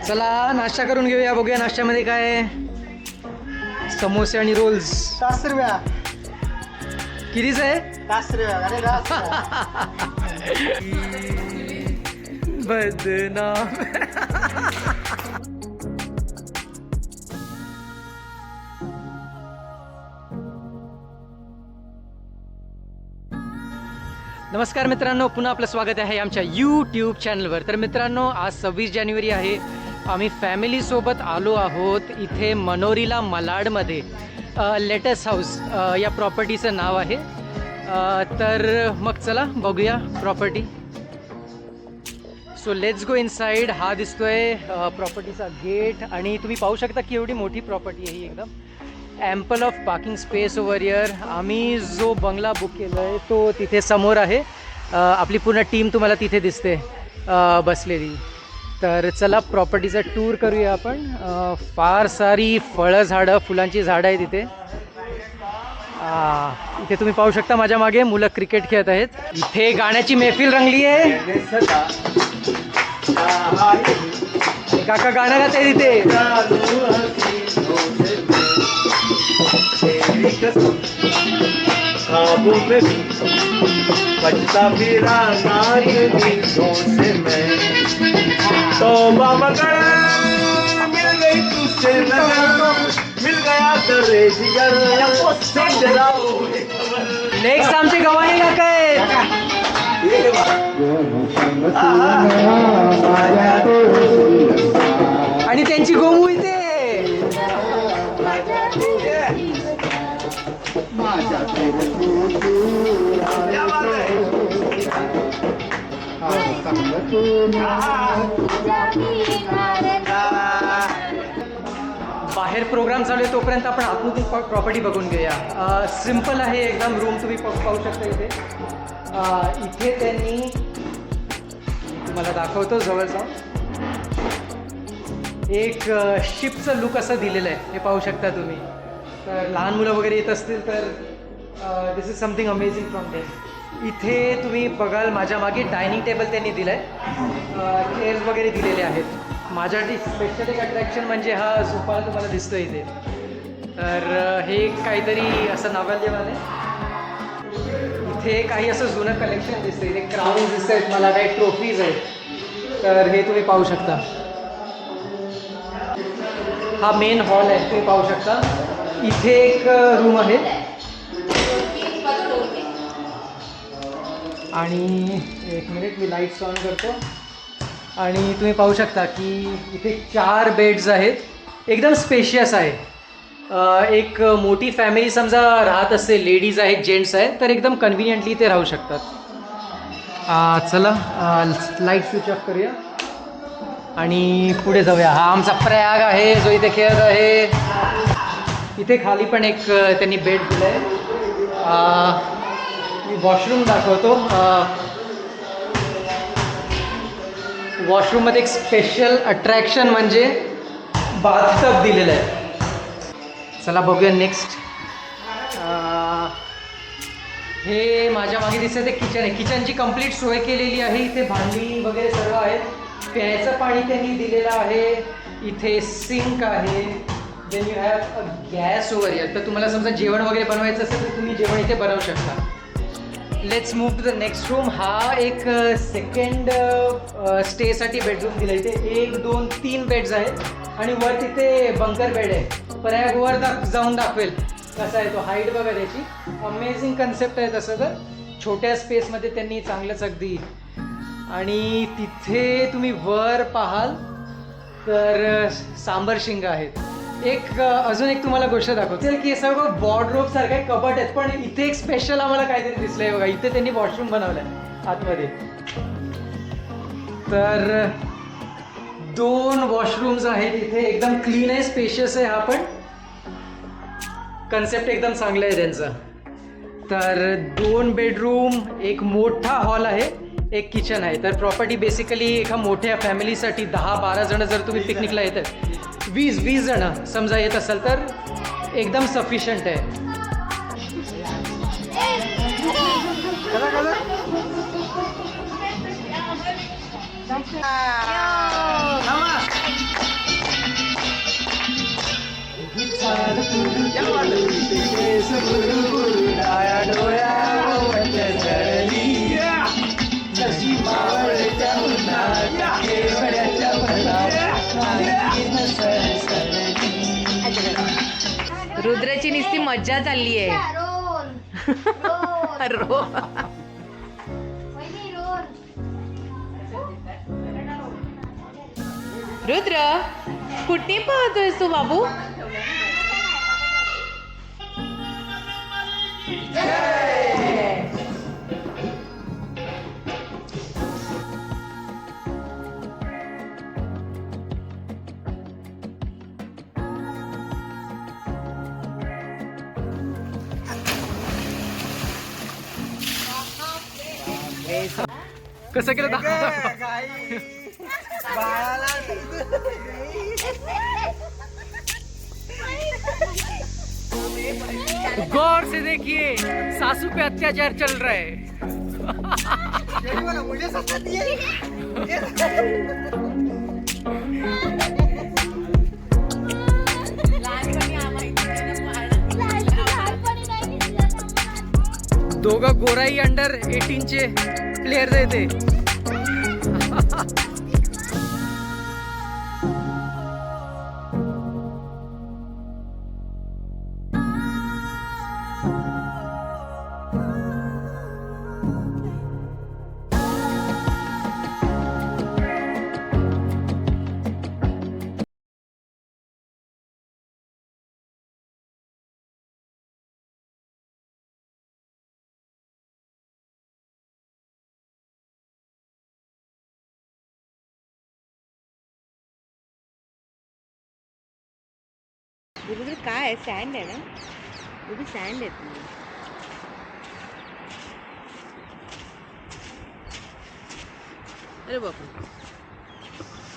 चला नाश्ता करून घेऊया. बघूया नाश्त्यामध्ये काय आहे. समोसे आणि रोल्स. 10 रुपया. कितीच आहे? 10 रुपया. अरे 10. बदनाम. नमस्कार मित्रांनो, पुन्हा आपलं स्वागत आहे आमच्या यूट्यूब चॅनलवर. तर मित्रांनो, आज 26 जानेवारी आहे. आम्ही फॅमिलीसोबत आलो आहोत इथे मनोरीला मलाडमध्ये. लेटेस्ट हाऊस या प्रॉपर्टीचं नाव आहे. तर मग चला बघूया property. So let's go inside. हा दिसतोय प्रॉपर्टीचा गेट आणि तुम्ही पाहू शकता की एवढी मोठी प्रॉपर्टी आहे ही. एकदम ample of parking space over here. आम्ही जो बंगला बुक केला आहे तो तिथे समोर आहे. आपली पूर्ण टीम तुम्हाला तिथे दिसते बसलेली. तर चला प्रॉपर्टीचा टूर करूया आपण. फार सारी फळं झाडं, फुलांची झाडं आहेत इथे. इथे तुम्ही पाहू शकता माझ्या मागे मुलं क्रिकेट खेळत आहेत. इथे गाण्याची मैफिल रंगली आहे. काका गाणं गात आहे तिथे. ख्वाबों में बचता फिरा नारियों से मैं तौबा मगर मिल गई तुझसे नजर, मिल गया दर्रे जिगर से जलाओ. नेक्स्ट आमचे गवाही काका आहेत. आणि त्यांची गोमू इथे. बाहेर प्रोग्राम चालू आहे तोपर्यंत आपण आतमध्ये प्रॉपर्टी बघून घेऊया. सिम्पल आहे एकदम रूम. तुम्ही पाहू शकता इथे. इथे त्यांनी, तुम्हाला दाखवतो जवळ जाऊन, एक शिपचं लुक असं दिलेलं आहे. हे पाहू शकता तुम्ही. तर लहान मुलं वगैरे येत असतील तर this is something amazing from them. इथे तुम्ही बघाल माझ्या मागे डायनिंग टेबल त्यांनी दिलं आहे. चेअर्स वगैरे दिलेले आहेत. माझ्यासाठी स्पेशल एक अट्रॅक्शन म्हणजे हा झोपाळा तुम्हाला दिसतो इथे. तर हे काहीतरी असं नावाल्यमान आहे. इथे काही असं जुनं कलेक्शन दिसतं. इथे क्राउन्स दिसत आहेत मला, काही ट्रॉफीज आहेत. तर हे तुम्ही पाहू शकता. हा मेन हॉल आहे, तुम्ही पाहू शकता. इथे एक रूम आहे आणि एक मिनिट मी लाईट्स ऑन करतो. आणि तुम्ही पाहू शकता की इथे 4 बेड्स आहेत. एकदम स्पेशियस आहे. एक मोठी फॅमिली समजा राहत असते, लेडीज आहेत, जेंट्स आहेत, तर एकदम कन्व्हिनियंटली इथे राहू शकतात. चला लाईट स्विच ऑफ करूया आणि पुढे जाऊया. हा आमचा प्रयाग आहे जो इथे खेळत आहे. इथे खाली पण एक त्यांनी बेड दिलं आहे. मी वॉशरूम दाखवतो. वॉशरूममध्ये एक स्पेशल अट्रॅक्शन म्हणजे बाथटब दिलेलं आहे. चला बघूया नेक्स्ट. हे माझ्या मागे दिसतं ते किचन आहे. किचनची कंप्लीट सोय केलेली आहे. इथे भांडी वगैरे सर्व आहेत. प्यायचं पाणी त्यांनी दिलेलं आहे. इथे सिंक आहे. Then you have a gas over here. तर तुम्हाला समजा जेवण वगैरे बनवायचं असेल तर तुम्ही जेवण इथे बनवू शकता. Let's move to the next room. हा एक सेकंड स्टेसाठी बेडरूम दिला. इथे 1, 2, 3 बेड्स आहेत आणि वर तिथे बंकर बेड आहे. प्रयाग वर जाऊन दाखवेल कसा आहे तो. हाईट बघा त्याची. अमेझिंग कन्सेप्ट आहे तसं तर. छोट्या स्पेसमध्ये त्यांनी चांगलंच अगदी. आणि तिथे तुम्ही वर पाहाल तर सांबर शिंगा आहेत. एक अजून एक तुम्हाला गोष्ट दाखवते की हे सगळं वॉर्डरोब सारखं आहे, कबट आहेत. पण इथे एक स्पेशल आम्हाला काहीतरी दिसलंय बघा. इथे त्यांनी वॉशरूम बनवलंय आतमध्ये. तर 2 वॉशरूम्स आहेत इथे. एकदम क्लीन आहे, स्पेशियस आहे. हा पण कन्सेप्ट एकदम चांगला आहे त्यांचा. तर 2 बेडरूम, एक मोठा हॉल आहे, एक किचन आहे. तर प्रॉपर्टी बेसिकली एका मोठ्या फॅमिलीसाठी 10-12 जण जर तुम्ही पिकनिकला येतात, 20-20 जण समजा येत असाल तर एकदम सफिशियंट आहे. रुद्राची नुसती मज्जा चालली आहे. रोल. रुद्र कुठे पाहतोय तू बाबू? कसं केलं गौर से देखिए, सासू पे अत्याचार चल रहा है. मुझे सत्ता दिए. दोघं गोराई अंडर 18चे प्लेयर्स आहे ते. काय आहे? सँड आहे ना? उभी सँड आहे ती. अरे बापरे.